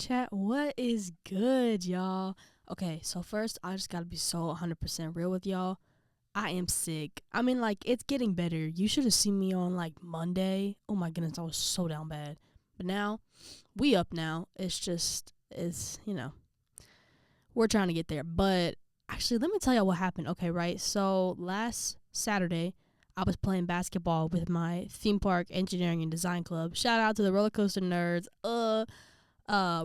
chat. What is good, y'all? Okay, so first, I just gotta be so 100% real with y'all. I am sick. I mean, like, it's getting better. You should have seen me on, like, Monday. Oh my goodness, I was so down bad. But now, we up now. It's, we're trying to get there. But actually, let me tell y'all what happened. Okay, right? So, last Saturday, I was playing basketball with my theme park engineering and design club. Shout out to the roller coaster nerds.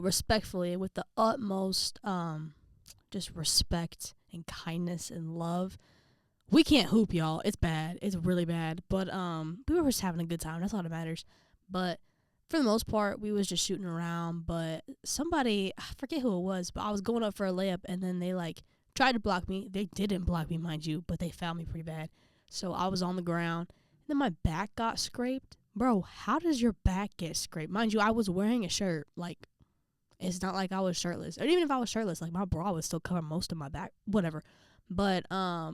Respectfully, with the utmost just respect and kindness and love. We can't hoop, y'all. It's bad. It's really bad. But we were just having a good time. That's all that matters. But for the most part, we was just shooting around. But somebody, I forget who it was, but I was going up for a layup, and then they like tried to block me. They didn't block me, mind you, but they fouled me pretty bad. So I was on the ground. And then my back got scraped. Bro, how does your back get scraped? Mind you, I was wearing a shirt. Like, it's not like I was shirtless. Or even if I was shirtless, like, my bra would still cover most of my back. Whatever. But, I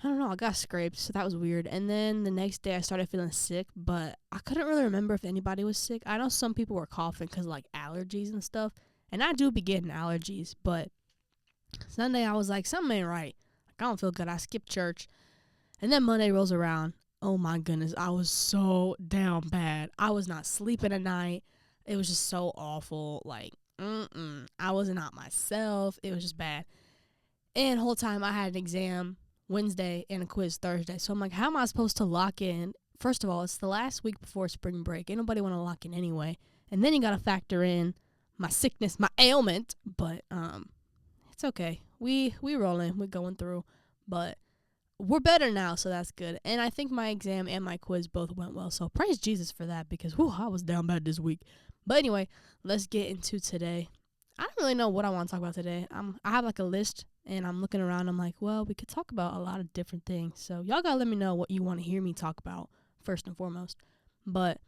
don't know. I got scraped, so that was weird. And then the next day, I started feeling sick, but I couldn't really remember if anybody was sick. I know some people were coughing because, like, allergies and stuff. And I do be getting allergies, but Sunday, I was like, something ain't right. Like, I don't feel good. I skipped church. And then Monday rolls around. Oh, my goodness. I was so down bad. I was not sleeping at night. It was just so awful. Like, I was not myself. It was just bad. And the whole time, I had an exam Wednesday and a quiz Thursday. So I'm like, how am I supposed to lock in? First of all, it's the last week before spring break. Ain't nobody want to lock in anyway. And then you got to factor in my sickness, my ailment. But it's okay. We rolling. We're going through. But we're better now, so that's good. And I think my exam and my quiz both went well. So praise Jesus for that because, I was down bad this week. But anyway, let's get into today. I don't really know what I want to talk about today. I have like a list, and I'm looking around. I'm like, well, we could talk about a lot of different things. So y'all got to let me know what you want to hear me talk about first and foremost. But,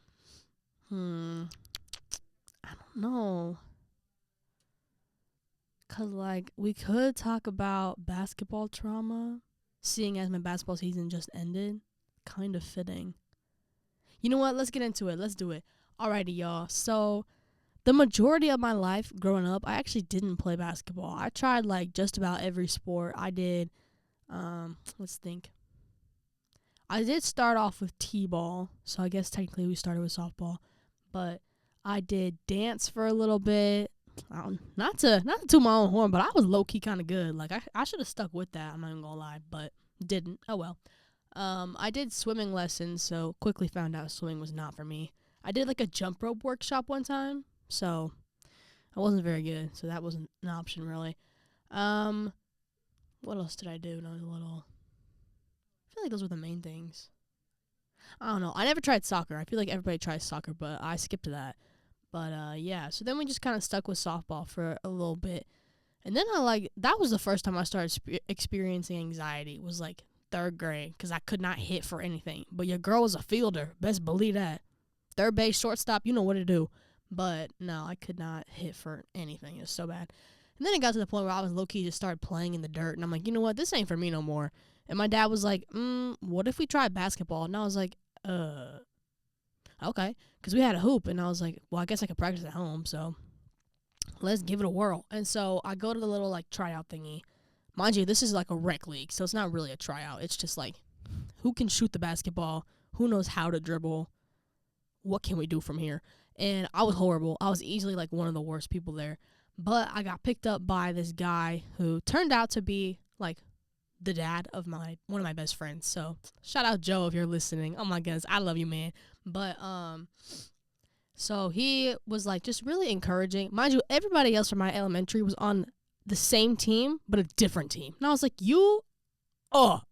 I don't know. Because, like, we could talk about basketball trauma. Seeing as my basketball season just ended, kind of fitting. You know what? Let's get into it. Let's do it. Alrighty, y'all. So, the majority of my life growing up, I actually didn't play basketball. I tried, like, just about every sport. I did, let's think. I did start off with t-ball, so I guess technically we started with softball. But I did dance for a little bit. Not to toot my own horn, but I was low-key kind of good. Like, I should have stuck with that, I'm not even gonna lie, but didn't. Oh, well. I did swimming lessons, so quickly found out swimming was not for me. I did, like, a jump rope workshop one time, so I wasn't very good, so that wasn't an option, really. What else did I do when I was little? I feel like those were the main things. I don't know. I never tried soccer. I feel like everybody tries soccer, but I skipped that. But, yeah, so then we just kind of stuck with softball for a little bit. And then that was the first time I started experiencing anxiety. It was, like, 3rd grade, because I could not hit for anything. But your girl was a fielder. Best believe that. Third base, shortstop, you know what to do. But, no, I could not hit for anything. It was so bad. And then it got to the point where I was low-key just started playing in the dirt. And I'm like, you know what? This ain't for me no more. And my dad was like, what if we try basketball? And I was like, okay, because we had a hoop, and I was like, well, I guess I could practice at home, so let's give it a whirl. And so I go to the little, like, tryout thingy. Mind you, this is like a rec league, so it's not really a tryout. It's just like, who can shoot the basketball? Who knows how to dribble? What can we do from here? And I was horrible. I was easily, like, one of the worst people there. But I got picked up by this guy who turned out to be, like, the dad of one of my best friends. So shout out Joe if you're listening. Oh my goodness, I love you, man. But so he was like just really encouraging. Mind you, everybody else from my elementary was on the same team but a different team. And I was like,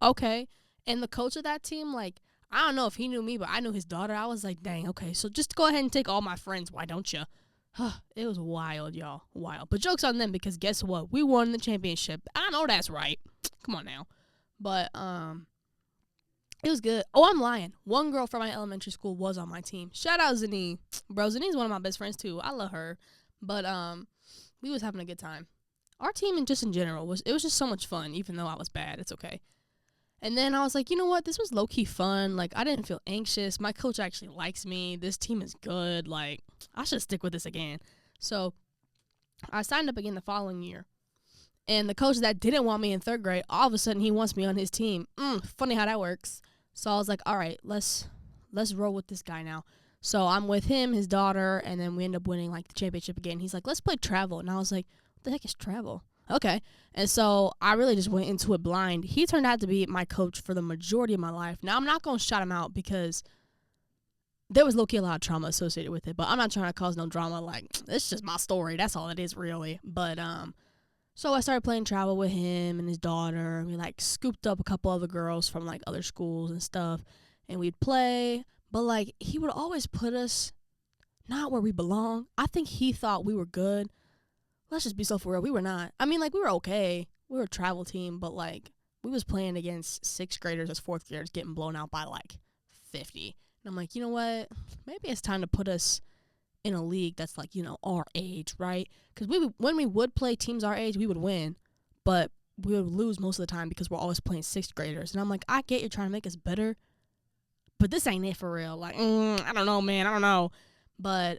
okay. And the coach of that team, like, I don't know if he knew me, but I knew his daughter. I was like, dang, okay, so just go ahead and take all my friends. Why don't you? It was wild, y'all. Wild. But joke's on them because guess what? We won the championship. I know that's right. Come on now. But, it was good. Oh, I'm lying. One girl from my elementary school was on my team. Shout out Zanine. Bro, Zanine's one of my best friends, too. I love her. But, we was having a good time. Our team, in general, was just so much fun, even though I was bad. It's okay. And then I was like, you know what? This was low-key fun. Like, I didn't feel anxious. My coach actually likes me. This team is good. Like, I should stick with this again. So I signed up again the following year. And the coach that didn't want me in third grade, all of a sudden he wants me on his team. Funny how that works. So I was like, all right, let's roll with this guy now. So I'm with him, his daughter, and then we end up winning like the championship again. He's like, let's play travel. And I was like, what the heck is travel? Okay. And so I really just went into it blind. He turned out to be my coach for the majority of my life. Now I'm not going to shout him out because there was low-key a lot of trauma associated with it, but I'm not trying to cause no drama. Like, it's just my story. That's all it is, really. But so I started playing travel with him and his daughter, and we like scooped up a couple other girls from like other schools and stuff, and we'd play. But like, he would always put us not where we belong. I think he thought we were good. Let's just be so for real. We were not. I mean, like, we were okay. We were a travel team, but like, we was playing against sixth graders as fourth graders, getting blown out by like 50. And I'm like, you know what? Maybe it's time to put us in a league that's like, our age, right? Because when we would play teams our age, we would win, but we would lose most of the time because we're always playing sixth graders. And I'm like, I get you're trying to make us better, but this ain't it for real. Like, I don't know, man. I don't know. But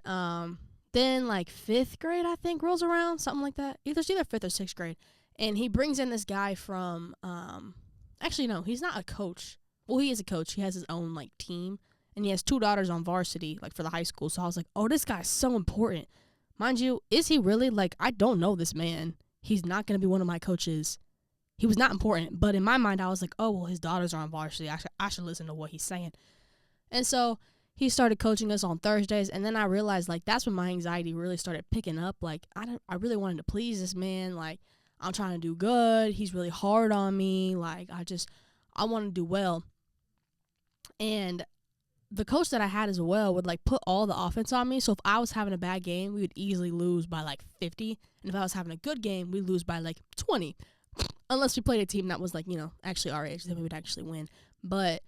then like fifth grade, I think, rolls around, something like that. It's either fifth or sixth grade. And he brings in this guy from, actually, no, he's not a coach. Well, he is a coach. He has his own like team. And he has 2 daughters on varsity, like, for the high school. So I was like, oh, this guy's so important. Mind you, is he really? Like, I don't know this man. He's not going to be one of my coaches. He was not important. But in my mind, I was like, oh, well, his daughters are on varsity. I should listen to what he's saying. And so he started coaching us on Thursdays. And then I realized, like, that's when my anxiety really started picking up. Like, I really wanted to please this man. Like, I'm trying to do good. He's really hard on me. Like, I want to do well. And the coach that I had as well would like put all the offense on me. So if I was having a bad game, we would easily lose by like 50. And if I was having a good game, we'd lose by like 20. Unless we played a team that was like, actually our age, then we would actually win. But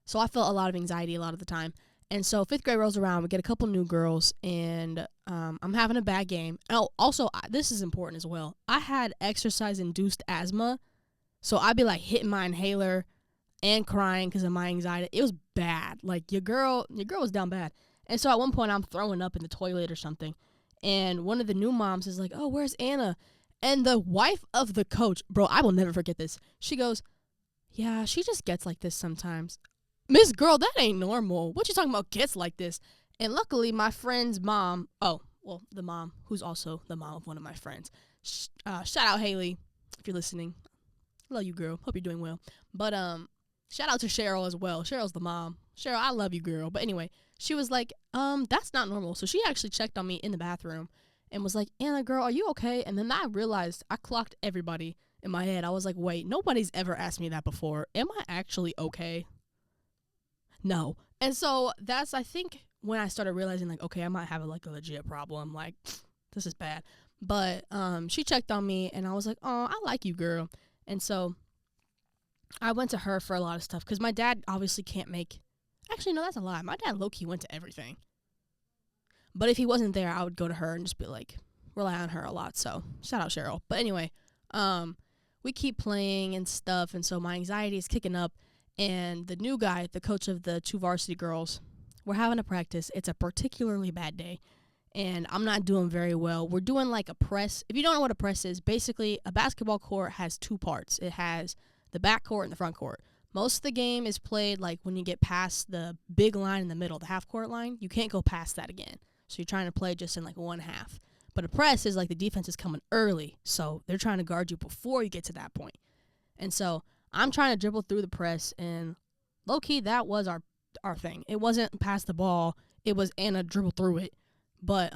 so I felt a lot of anxiety a lot of the time. And so fifth grade rolls around, we get a couple new girls, and I'm having a bad game. Oh, also, this is important as well. I had exercise-induced asthma. So I'd be like hitting my inhaler and crying because of my anxiety. It was bad. Like, your girl was down bad. And so at one point I'm throwing up in the toilet or something, and one of the new moms is like, oh, where's Anna? And the wife of the coach, bro, I will never forget this. She goes, yeah, she just gets like this sometimes. Miss Girl, that ain't normal. What you talking about gets like this? And luckily my friend's mom, the mom, who's also the mom of one of my friends. Shout out Haley, if you're listening. Love you, girl. Hope you're doing well. But shout out to Cheryl as well. Cheryl's the mom. Cheryl, I love you, girl. But anyway, she was like, that's not normal. So she actually checked on me in the bathroom and was like, Anna, girl, are you okay? And then I realized I clocked everybody in my head. I was like, wait, nobody's ever asked me that before. Am I actually okay? No. And so that's, I think, when I started realizing, like, okay, I might have a legit problem. Like, this is bad. But she checked on me, and I was like, oh, I like you, girl. And so I went to her for a lot of stuff because my dad obviously can't make. Actually, no, that's a lie. My dad low-key went to everything. But if he wasn't there, I would go to her and just be like, rely on her a lot. So shout out Cheryl. But anyway, we keep playing and stuff. And so my anxiety is kicking up. And the new guy, the coach of the 2 varsity girls, we're having a practice. It's a particularly bad day. And I'm not doing very well. We're doing like a press. If you don't know what a press is, basically a basketball court has 2 parts. It has the back court and the front court. Most of the game is played like when you get past the big line in the middle, the half court line. You can't go past that again. So you're trying to play just in like one half. But a press is like the defense is coming early. So they're trying to guard you before you get to that point. And so I'm trying to dribble through the press, and low-key, that was our thing. It wasn't pass the ball. It was Anna dribble through it. But,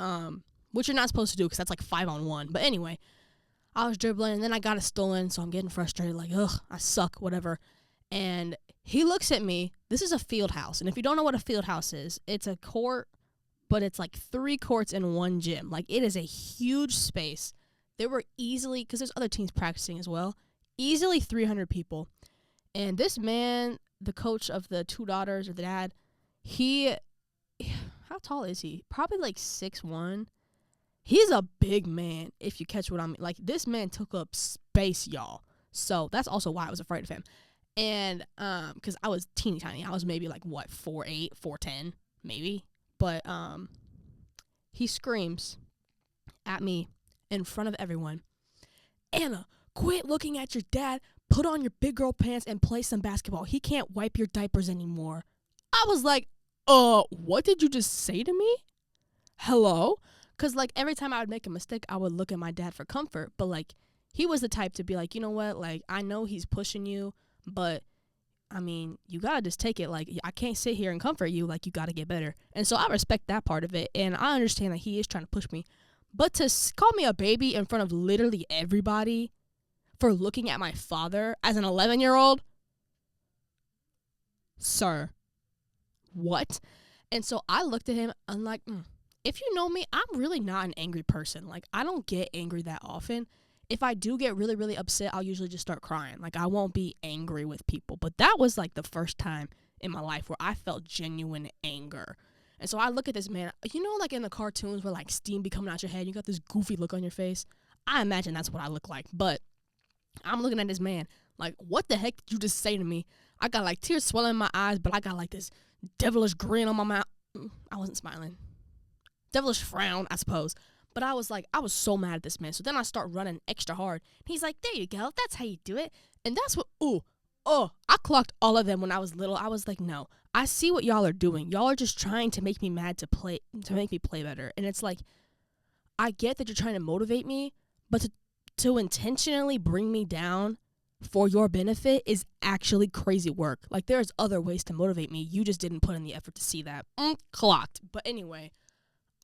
which you're not supposed to do because that's like 5-on-1. But anyway, I was dribbling, and then I got it stolen, so I'm getting frustrated, like, ugh, I suck, whatever. And he looks at me. This is a field house, and if you don't know what a field house is, it's a court, but it's like 3 courts in one gym. Like, it is a huge space. There were easily, because there's other teams practicing as well, easily 300 people. And this man, the coach of the 2 daughters, or the dad, how tall is he? Probably like 6'1". He's a big man, if you catch what I mean. Like, this man took up space, y'all. So that's also why I was afraid of him. And because I was teeny tiny. I was maybe like, 4'8", 4'10", maybe. But he screams at me in front of everyone, Anna, quit looking at your dad. Put on your big girl pants and play some basketball. He can't wipe your diapers anymore. I was like, what did you just say to me? Hello? Because, like, every time I would make a mistake, I would look at my dad for comfort. But, like, he was the type to be like, you know what? Like, I know he's pushing you, but, I mean, you got to just take it. Like, I can't sit here and comfort you. Like, you got to get better. And so I respect that part of it. And I understand that he is trying to push me. But to call me a baby in front of literally everybody for looking at my father as an 11-year-old, sir, what? And so I looked at him. I'm like, if you know me, I'm really not an angry person. Like, I don't get angry that often. If I do get really, really upset, I'll usually just start crying. Like, I won't be angry with people. But that was, like, the first time in my life where I felt genuine anger. And so I look at this man. You know, like in the cartoons where, like, steam be coming out your head, you got this goofy look on your face? I imagine that's what I look like. But I'm looking at this man like, what the heck did you just say to me? I got, like, tears swelling in my eyes, but I got, like, this devilish grin on my mouth. I wasn't smiling. Devilish frown, I suppose. But I was like, I was so mad at this man. So then I start running extra hard. He's like, there you go. That's how you do it. And that's what, I clocked all of them when I was little. I was like, no, I see what y'all are doing. Y'all are just trying to make me mad to make me play better. And it's like, I get that you're trying to motivate me, but to intentionally bring me down for your benefit is actually crazy work. Like, there's other ways to motivate me. You just didn't put in the effort to see that. Clocked. But anyway,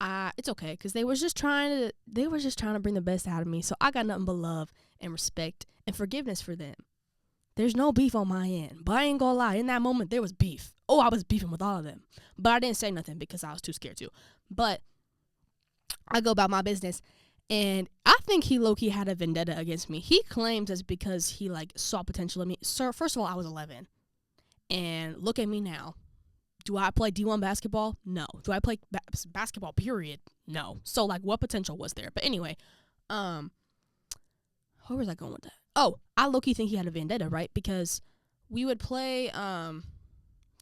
it's okay, because they was just trying to bring the best out of me. So I got nothing but love and respect and forgiveness for them. There's no beef on my end. But I ain't gonna lie, in that moment there was beef. Oh, I was beefing with all of them. But I didn't say nothing because I was too scared to. But I go about my business. And I think he low-key had a vendetta against me. He claims it's because he, like, saw potential in me. Sir, first of all, I was 11. And look at me now. Do I play D1 basketball? No. Do I play basketball, period? No. So, like, what potential was there? But anyway, where was I going with that? Oh, I low-key think he had a vendetta, right? Because we would play,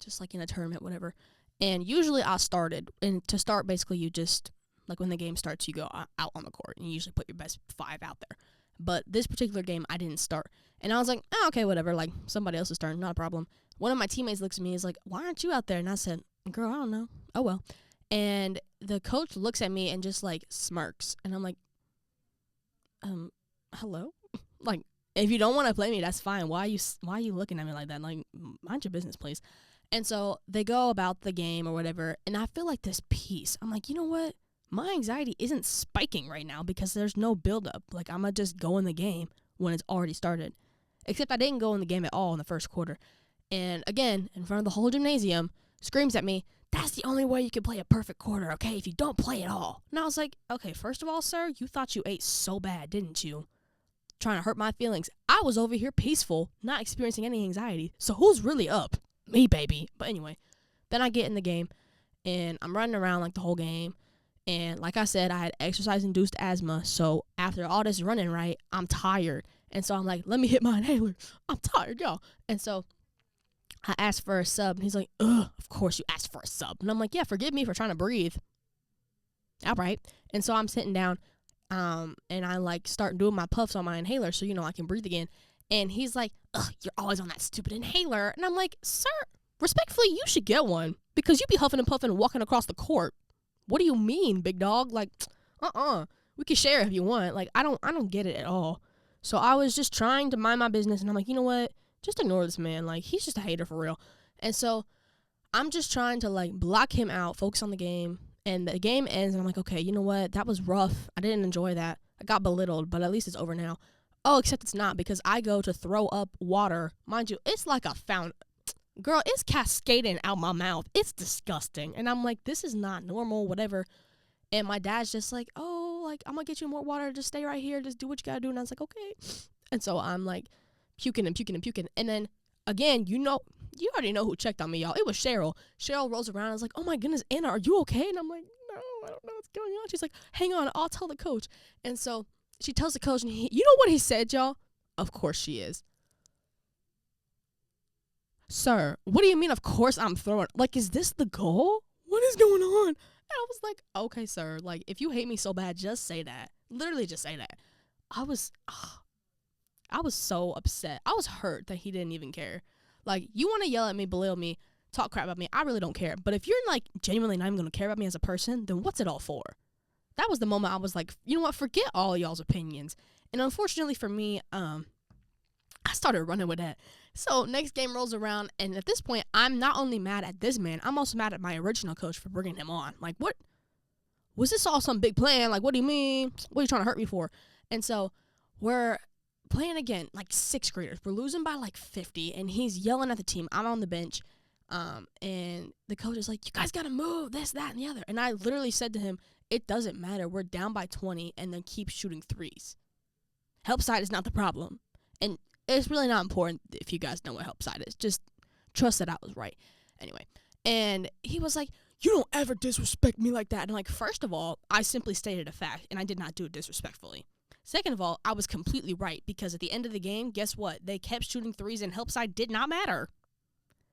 just, like, in a tournament, whatever. And usually I started. And to start, basically, you just, like, when the game starts, you go out on the court. And you usually put your best 5 out there. But this particular game, I didn't start. And I was like, okay, whatever. Like, somebody else's turn, not a problem. One of my teammates looks at me and is like, why aren't you out there? And I said, girl, I don't know. Oh, well. And the coach looks at me and just, like, smirks. And I'm like, hello? Like, if you don't want to play me, that's fine. Why are you looking at me like that? Like, mind your business, please. And so they go about the game or whatever. And I feel like this peace. I'm like, you know what? My anxiety isn't spiking right now because there's no buildup. Like, I'm going to just go in the game when it's already started. Except I didn't go in the game at all in the first quarter. And again, in front of the whole gymnasium, screams at me, that's the only way you can play a perfect quarter, okay, if you don't play at all. And I was like, okay, first of all, sir, you thought you ate so bad, didn't you? Trying to hurt my feelings. I was over here peaceful, not experiencing any anxiety. So who's really up? Me, baby. But anyway, then I get in the game, and I'm running around like the whole game. And like I said, I had exercise-induced asthma. So after all this running, right, I'm tired. And so I'm like, let me hit my inhaler. I'm tired, y'all. And so I asked for a sub. And he's like, of course you asked for a sub. And I'm like, yeah, forgive me for trying to breathe. All right. And so I'm sitting down, and I, like, start doing my puffs on my inhaler so, I can breathe again. And he's like, you're always on that stupid inhaler. And I'm like, sir, respectfully, you should get one because you be huffing and puffing and walking across the court. What do you mean, big dog? Like, we can share if you want. Like, I don't get it at all. So I was just trying to mind my business, and I'm like, you know what? Just ignore this man. Like, he's just a hater for real. And so I'm just trying to, like, block him out, focus on the game. And the game ends, and I'm like, okay, you know what? That was rough. I didn't enjoy that. I got belittled, but at least it's over now. Oh, except it's not, because I go to throw up water. Mind you, it's like a fountain. Girl, it's cascading out my mouth. It's disgusting. And I'm like, this is not normal, whatever. And my dad's just like, oh, like, I'm going to get you more water. Just stay right here. Just do what you got to do. And I was like, okay. And so I'm like puking and puking and puking. And then, again, you already know who checked on me, y'all. It was Cheryl. Cheryl rolls around. I was like, oh, my goodness, Anna, are you okay? And I'm like, no, I don't know what's going on. She's like, hang on, I'll tell the coach. And so she tells the coach, and you know what he said, y'all? Of course she is. Sir, what do you mean, of course I'm throwing? Like, is this the goal? What is going on? And I was like, okay, sir, like, if you hate me so bad, just say that. literally just say that. I was I was so upset. I was hurt that he didn't even care. Like, you want to yell at me, belittle me, talk crap about me, I really don't care. But if you're like genuinely not even going to care about me as a person, then what's it all for? That was the moment I was like, you know what, forget all y'all's opinions. And unfortunately for me, I started running with that. So next game rolls around, and at this point, I'm not only mad at this man, I'm also mad at my original coach for bringing him on. Like, what? Was this all some big plan? Like, what do you mean? What are you trying to hurt me for? And so we're playing again, like sixth graders. We're losing by like 50, and he's yelling at the team. I'm on the bench, and the coach is like, you guys got to move, this, that, and the other. And I literally said to him, it doesn't matter. We're down by 20, and then keep shooting threes. Help side is not the problem. And it's really not important if you guys know what help side is. Just trust that I was right. Anyway, and he was like, you don't ever disrespect me like that. And like, first of all, I simply stated a fact, and I did not do it disrespectfully. Second of all, I was completely right, because at the end of the game, guess what? They kept shooting threes, and help side did not matter.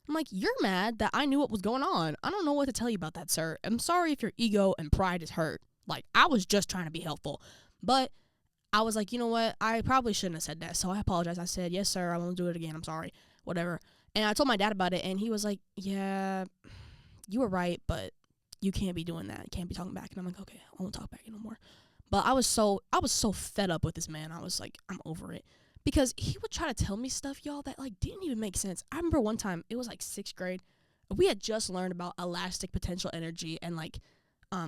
I'm like, you're mad that I knew what was going on. I don't know what to tell you about that, sir. I'm sorry if your ego and pride is hurt. Like, I was just trying to be helpful. But I was like, you know what? I probably shouldn't have said that. So I apologize. I said, yes, sir, I won't do it again. I'm sorry. Whatever. And I told my dad about it, and he was like, yeah, you were right, but you can't be doing that. You can't be talking back. And I'm like, okay, I won't talk back no more. But I was so fed up with this man. I was like, I'm over it. Because he would try to tell me stuff, y'all, that like didn't even make sense. I remember one time, it was like sixth grade. We had just learned about elastic potential energy and like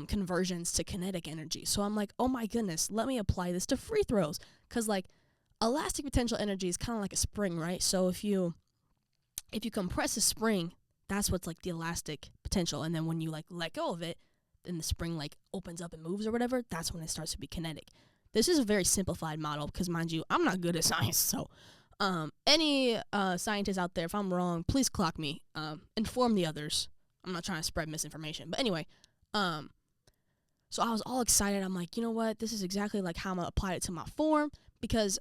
conversions to kinetic energy. So I'm like, oh my goodness, let me apply this to free throws. Because like elastic potential energy is kind of like a spring, right? So if you compress a spring, that's what's like the elastic potential. And then when you like let go of it, then the spring like opens up and moves or whatever. That's when it starts to be kinetic. This is a very simplified model because, mind you, I'm not good at science. So any scientists out there, if I'm wrong, please clock me. Inform the others. I'm not trying to spread misinformation. But anyway, so I was all excited. I'm like, you know what? This is exactly like how I'm going to apply it to my form, because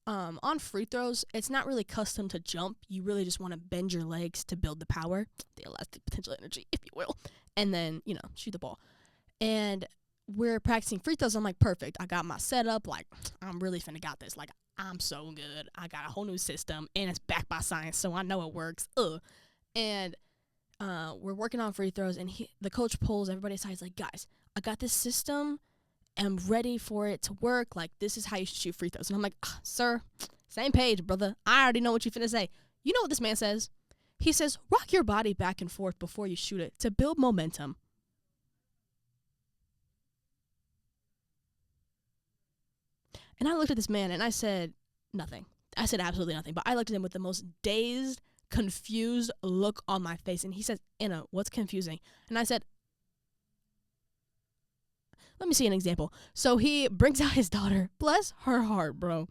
on free throws, it's not really custom to jump. You really just want to bend your legs to build the power, the elastic potential energy, if you will, and then, shoot the ball. And we're practicing free throws. I'm like, perfect. I got my setup. Like, I'm really finna got this. Like, I'm so good. I got a whole new system, and it's backed by science, so I know it works. And we're working on free throws, and the coach pulls everybody aside. He's like, guys, I got this system. I'm ready for it to work. Like, this is how you should shoot free throws. And I'm like, sir, same page, brother. I already know what you're finna say. You know what this man says? He says, rock your body back and forth before you shoot it to build momentum. And I looked at this man, and I said nothing. I said absolutely nothing. But I looked at him with the most dazed, confused look on my face. And he says, Anna, what's confusing? And I said, let me see an example. So he brings out his daughter. Bless her heart, bro.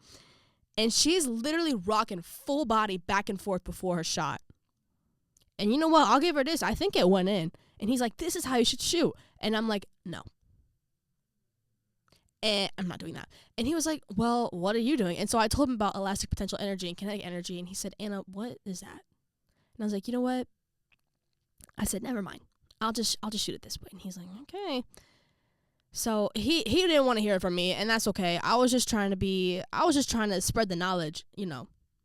And she's literally rocking full body back and forth before her shot. And you know what? I'll give her this. I think it went in. And he's like, this is how you should shoot. And I'm like, no. And I'm not doing that. And he was like, well, what are you doing? And so I told him about elastic potential energy and kinetic energy. And he said, Anna, what is that? And I was like, you know what? I said, never mind. I'll just shoot it this way. And he's like, okay. So he didn't want to hear it from me, and that's okay. I was just trying to spread the knowledge,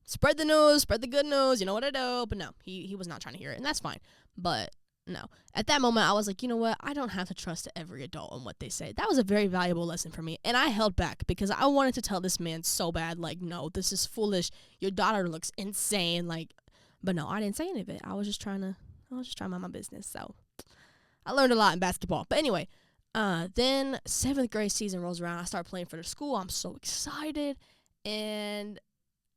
spread the news, spread the good news, you know what I do. But no, he was not trying to hear it, and that's fine. But no, at that moment, I was like, you know what? I don't have to trust every adult on what they say. That was a very valuable lesson for me, and I held back because I wanted to tell this man so bad, like, no, this is foolish. Your daughter looks insane, like, but no, I didn't say any of it. I was just trying to mind my business. So I learned a lot in basketball. But anyway. Then 7th grade season rolls around. I start playing for the school. I'm so excited. And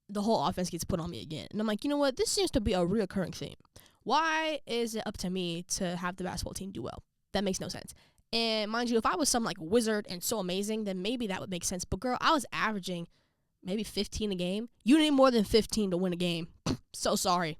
the whole offense gets put on me again. And I'm like, you know what? This seems to be a reoccurring theme. Why is it up to me to have the basketball team do well? That makes no sense. And mind you, if I was some like wizard and so amazing, then maybe that would make sense. But girl, I was averaging maybe 15 a game. You need more than 15 to win a game. So sorry.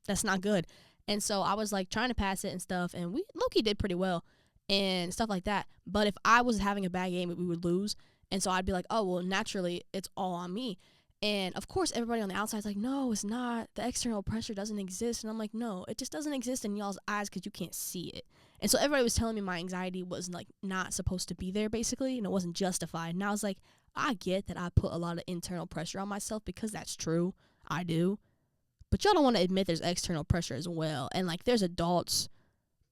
That's not good. And so I was like trying to pass it and stuff. And Loki did pretty well. And stuff like that. But if I was having a bad game, we would lose. And so I'd be like, oh, well, naturally, it's all on me. And of course, everybody on the outside is like, no, it's not. The external pressure doesn't exist. And I'm like, no, it just doesn't exist in y'all's eyes because you can't see it. And so everybody was telling me my anxiety was like not supposed to be there, basically, and it wasn't justified. And I was like, I get that I put a lot of internal pressure on myself because that's true. I do. But y'all don't want to admit there's external pressure as well. And like, there's adults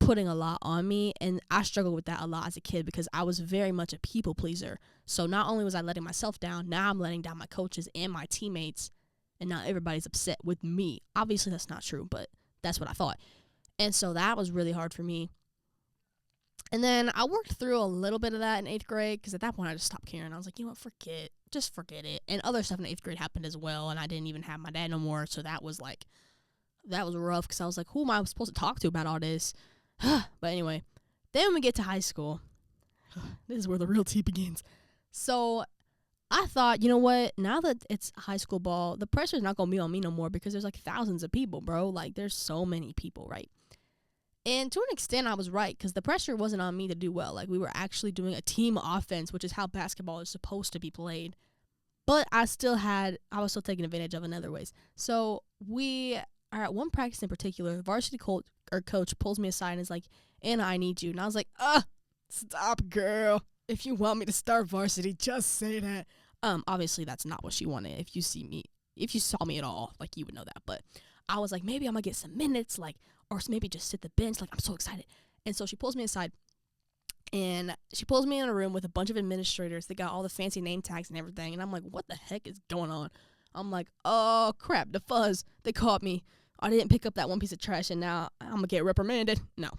putting a lot on me, and I struggled with that a lot as a kid because I was very much a people pleaser. So not only was I letting myself down, now I'm letting down my coaches and my teammates, and now everybody's upset with me. Obviously that's not true, but that's what I thought. And so that was really hard for me. And then I worked through a little bit of that in 8th grade because at that point I just stopped caring. I was like, you know what, just forget it. And other stuff in 8th grade happened as well, and I didn't even have my dad no more, so that was rough because I was like, who am I supposed to talk to about all this? But anyway, then we get to high school. This is where the real tea begins. So I thought, you know what? Now that it's high school ball, the pressure's not going to be on me no more because there's like thousands of people, bro. Like, there's so many people, right? And to an extent, I was right because the pressure wasn't on me to do well. Like, we were actually doing a team offense, which is how basketball is supposed to be played. But I was still taking advantage of in other ways. So we are at one practice in particular. Varsity coach pulls me aside and is like, Anna, I need you. And I was like, stop, girl. If you want me to start varsity, just say that. Obviously that's not what she wanted. If you saw me at all, like, you would know that. But I was like, maybe I'm gonna get some minutes, like, or maybe just sit the bench. Like, I'm so excited. And so she pulls me aside, and she pulls me in a room with a bunch of administrators. They got all the fancy name tags and everything. And I'm like, what the heck is going on? I'm like, oh crap, the fuzz. They caught me. I didn't pick up that one piece of trash, and now I'm going to get reprimanded. No,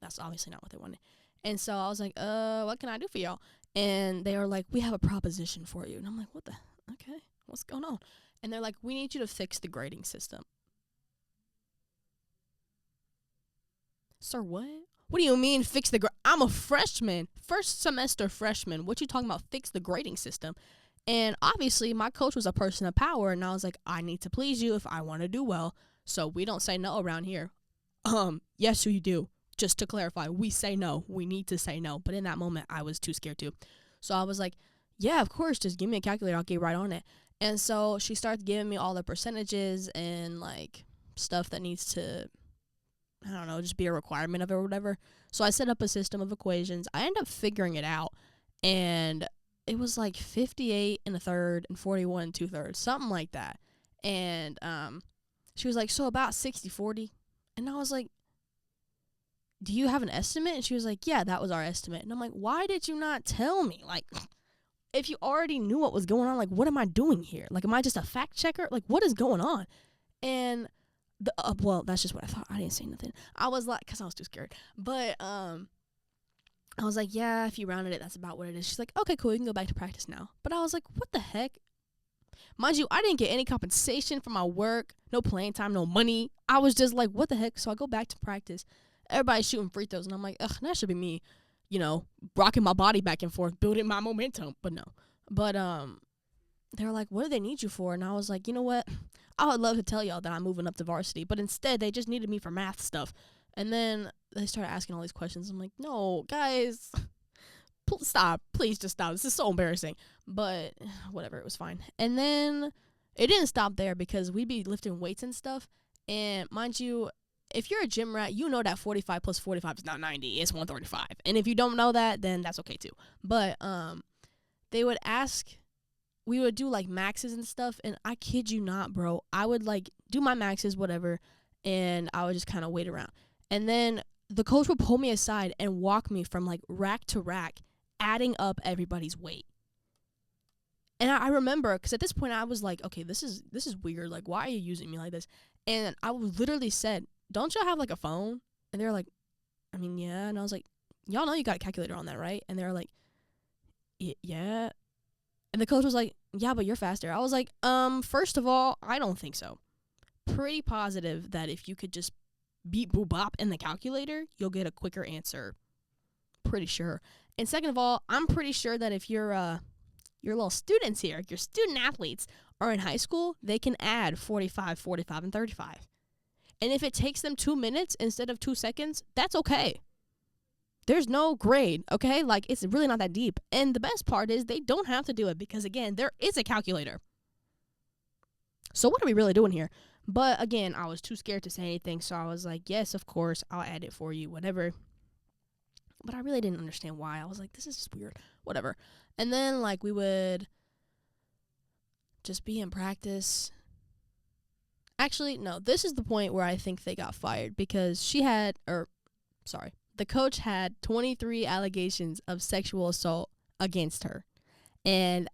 that's obviously not what they wanted. And so I was like, what can I do for y'all? And they were like, we have a proposition for you. And I'm like, okay, what's going on? And they're like, we need you to fix the grading system. Sir, what? What do you mean fix the I'm a freshman, first semester freshman. What you talking about fix the grading system? And obviously my coach was a person of power, and I was like, I need to please you if I want to do well. So we don't say no around here. Yes, you do. Just to clarify, we say no. We need to say no. But in that moment, I was too scared to. So I was like, yeah, of course. Just give me a calculator. I'll get right on it. And so she started giving me all the percentages and, like, stuff that needs to, I don't know, just be a requirement of it or whatever. So I set up a system of equations. I ended up figuring it out. And it was like 58 and a third and 41 and 2/3, something like that. And she was like, so about 60-40. And I was like, do you have an estimate? And she was like, yeah, that was our estimate. And I'm like, why did you not tell me? Like, if you already knew what was going on, like, what am I doing here? Like, am I just a fact checker? Like, what is going on? And well, that's just what I thought. I didn't say nothing. I was like, because I was too scared. But I was like, yeah, if you rounded it, that's about what it is. She's like, okay, cool, you can go back to practice now. But I was like, what the heck? Mind you, I didn't get any compensation for my work, no playing time, no money. I was just like, what the heck? So I go back to practice. Everybody's shooting free throws, and I'm like, ugh, that should be me, rocking my body back and forth, building my momentum. But no. But they were like, what do they need you for? And I was like, you know what? I would love to tell y'all that I'm moving up to varsity, but instead they just needed me for math stuff. And then they started asking all these questions. I'm like, no, guys, stop. Please just stop. This is so embarrassing. But whatever, it was fine. And then it didn't stop there because we'd be lifting weights and stuff. And mind you, if you're a gym rat, you know that 45 plus 45 is not 90. It's 135. And if you don't know that, then that's okay too. But they would ask, we would do like maxes and stuff. And I kid you not, bro, I would like do my maxes, whatever, and I would just kind of wait around. And then the coach would pull me aside and walk me from like rack to rack, adding up everybody's weight. And I remember, because at this point I was like, okay, this is weird. Like, why are you using me like this? And I literally said, don't y'all have like a phone? And they're like, I mean, yeah. And I was like, y'all know you got a calculator on that, right? And they're like, yeah. And the coach was like, yeah, but you're faster. I was like, first of all, I don't think so. Pretty positive that if you could just beat boop bop in the calculator, you'll get a quicker answer. Pretty sure. And second of all, I'm pretty sure that if your little students here, your student athletes are in high school, they can add 45, 45, and 35. And if it takes them 2 minutes instead of 2 seconds, that's okay. There's no grade, okay? Like, it's really not that deep. And the best part is they don't have to do it because, again, there is a calculator. So what are we really doing here? But again, I was too scared to say anything, so I was like, yes, of course, I'll add it for you, whatever. But I really didn't understand why. I was like, this is just weird, whatever. And then like we would just be in practice. Actually, no, this is the point where I think they got fired because the coach had 23 allegations of sexual assault against her. And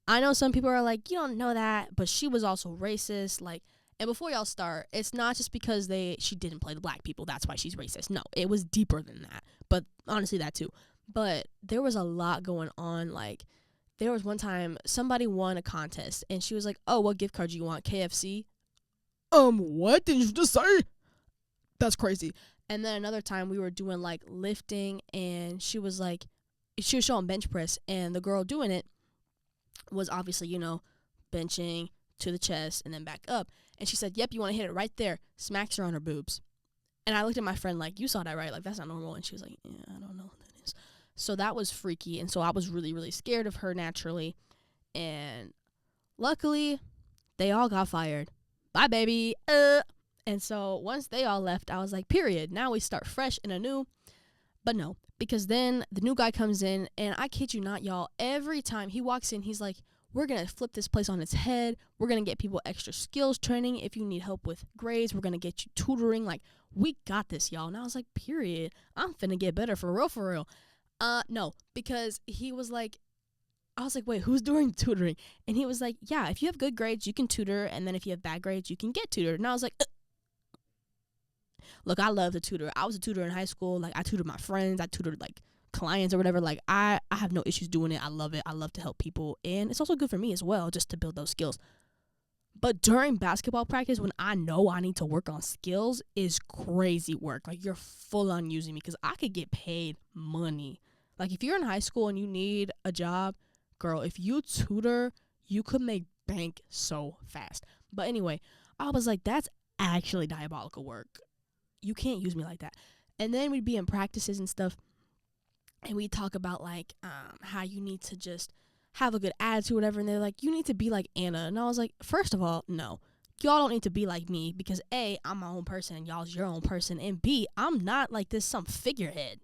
I know some people are like, you don't know that, but she was also racist. Like, and before y'all start, it's not just because she didn't play the black people, that's why she's racist. No, it was deeper than that. But honestly, that too. But there was a lot going on. Like, there was one time somebody won a contest, and she was like, "Oh, what gift card do you want? KFC?" What did you just say? That's crazy. And then another time we were doing like lifting, and she was showing bench press, and the girl doing it was obviously, benching to the chest and then back up. And she said, "Yep, you want to hit it right there." Smacks her on her boobs. And I looked at my friend like, "You saw that, right? Like, that's not normal." And she was like, "Yeah, I don't know what that is." So that was freaky. And so I was really, really scared of her naturally. And luckily, they all got fired. Bye, baby. And so once they all left, I was like, period. Now we start fresh and anew. But no, because then the new guy comes in, and I kid you not, y'all, every time he walks in, he's like, "We're going to flip this place on its head. We're going to get people extra skills training. If you need help with grades, we're going to get you tutoring. Like, we got this, y'all." And I was like, period. I'm finna get better for real, for real. No, because he was like, I was like, wait, who's doing tutoring? And he was like, yeah, if you have good grades, you can tutor. And then if you have bad grades, you can get tutored. And I was like, look, I love to tutor. I was a tutor in high school. Like, I tutored my friends. I tutored, like, clients or whatever. Like, I have no issues doing it. I love it. I love to help people. And it's also good for me as well, just to build those skills. But during basketball practice, when I know I need to work on skills, is crazy work. Like, you're full on using me because I could get paid money. Like, if you're in high school and you need a job, girl, if you tutor, you could make bank so fast. But anyway, I was like, that's actually diabolical work. You can't use me like that. And then we'd be in practices and stuff, and we'd talk about like how you need to just have a good attitude or whatever. And they're like, you need to be like Anna. And I was like, first of all, no. Y'all don't need to be like me because A, I'm my own person and y'all's your own person. And B, I'm not like this some figurehead.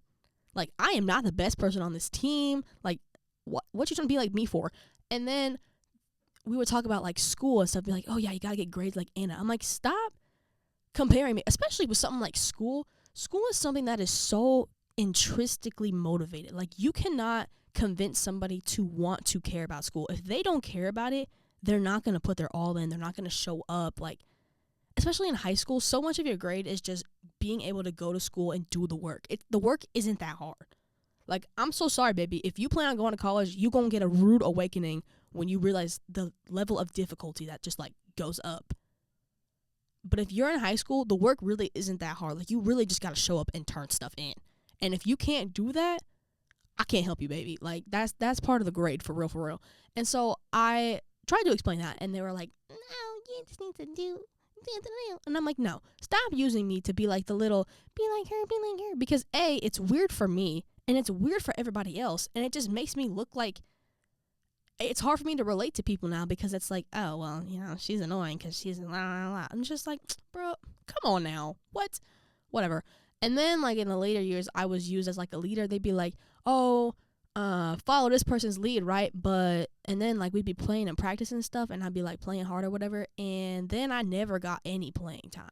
Like, I am not the best person on this team. Like, what you trying to be like me for? And then we would talk about like school and stuff. Be like, oh yeah, you gotta get grades like Anna. I'm like, stop comparing me, especially with something like school. School is something that is so intrinsically motivated. Like, you cannot convince somebody to want to care about school. If they don't care about it, they're not going to put their all in. They're not going to show up. Like, especially in high school, so much of your grade is just being able to go to school and do the work. The work isn't that hard. Like, I'm so sorry, baby. If you plan on going to college, you're going to get a rude awakening when you realize the level of difficulty that just, like, goes up. But if you're in high school, the work really isn't that hard. Like, you really just got to show up and turn stuff in. And if you can't do that, I can't help you, baby. Like, that's part of the grade, for real, for real. And so I tried to explain that, and they were like, no, you just need to do. And I'm like, no, stop using me to be like the little, be like her. Because A, it's weird for me, and it's weird for everybody else, and it just makes me look like, it's hard for me to relate to people now because it's like, oh, well, she's annoying because she's la la la. I'm just like, bro, come on now. What? Whatever. And then, like, in the later years, I was used as, like, a leader. They'd be like, oh, follow this person's lead, right? And then, like, we'd be playing and practice and stuff, and I'd be, like, playing hard or whatever, and then I never got any playing time.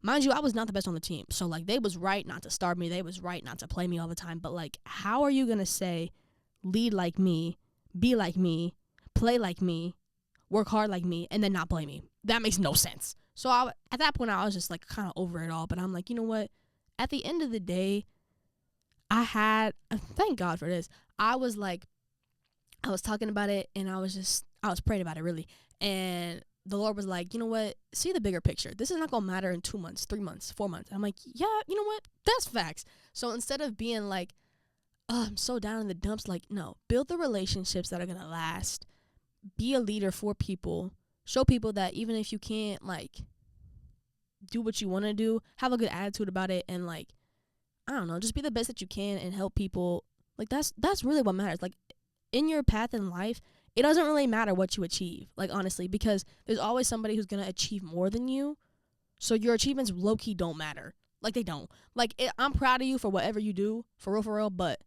Mind you, I was not the best on the team, so, like, they was right not to start me. They was right not to play me all the time, but, like, how are you going to say lead like me, be like me, play like me, work hard like me, and then not play me? That makes no sense. So at that point, I was just, like, kind of over it all. But I'm like, you know what? At the end of the day, thank God for this. I was talking about it, and I was praying about it, really. And the Lord was like, you know what? See the bigger picture. This is not going to matter in 2 months, 3 months, 4 months. I'm like, yeah, you know what? That's facts. So instead of being like, oh, I'm so down in the dumps, like, no, build the relationships that are going to last. Be a leader for people. Show people that even if you can't, like, do what you want to do, have a good attitude about it, and, like, I don't know, just be the best that you can and help people. Like, that's really what matters. Like, in your path in life, it doesn't really matter what you achieve, like, honestly, because there's always somebody who's gonna achieve more than you. So your achievements low-key don't matter. Like, they don't. Like, I'm proud of you for whatever you do, for real, but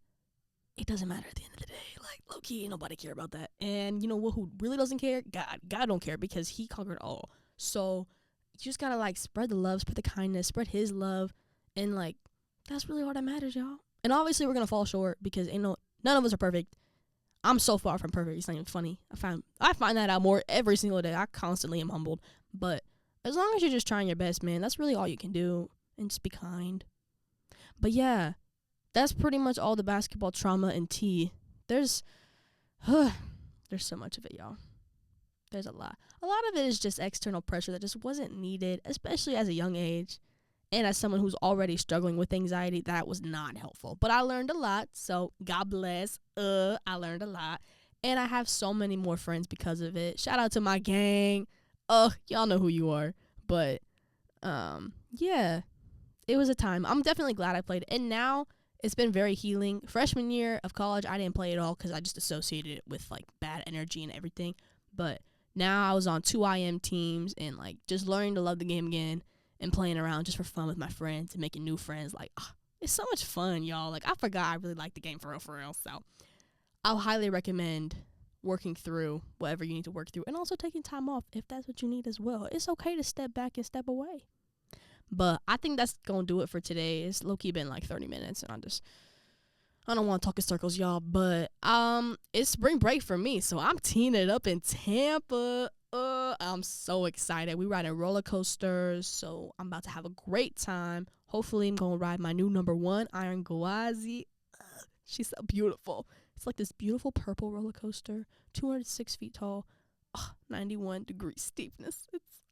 it doesn't matter at the end of the day. Like, low-key, ain't nobody care about that. And you know what, who really doesn't care? God. God don't care because he conquered all. So you just gotta, like, spread the love, spread the kindness, spread his love, and, like, that's really all that matters, y'all. And obviously we're gonna fall short because none of us are perfect. I'm so far from perfect. It's not even funny. I find that out more every single day. I constantly am humbled. But as long as you're just trying your best, man, that's really all you can do. And just be kind. But yeah, that's pretty much all the basketball trauma and tea. There's so much of it, y'all. There's a lot. A lot of it is just external pressure that just wasn't needed, especially as a young age. And as someone who's already struggling with anxiety, that was not helpful. But I learned a lot, so God bless. I learned a lot. And I have so many more friends because of it. Shout out to my gang. Y'all know who you are. But, yeah, it was a time. I'm definitely glad I played. And now it's been very healing. Freshman year of college, I didn't play at all because I just associated it with, like, bad energy and everything. But now I was on 2 IM teams and, like, just learning to love the game again. And playing around just for fun with my friends and making new friends. Like, it's so much fun, y'all. Like, I forgot I really like the game for real. So I'll highly recommend working through whatever you need to work through. And also taking time off if that's what you need as well. It's okay to step back and step away. But I think that's going to do it for today. It's low-key been like 30 minutes. And I don't want to talk in circles, y'all. But it's spring break for me. So I'm teeing it up in Tampa. I'm so excited. We riding roller coasters, so I'm about to have a great time. Hopefully, I'm going to ride my new number 1, Iron Gwazi. She's so beautiful. It's like this beautiful purple roller coaster, 206 feet tall, 91-degree steepness.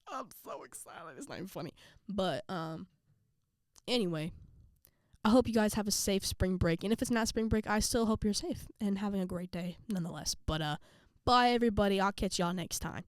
I'm so excited. It's not even funny. But anyway, I hope you guys have a safe spring break. And if it's not spring break, I still hope you're safe and having a great day nonetheless. But bye, everybody. I'll catch y'all next time.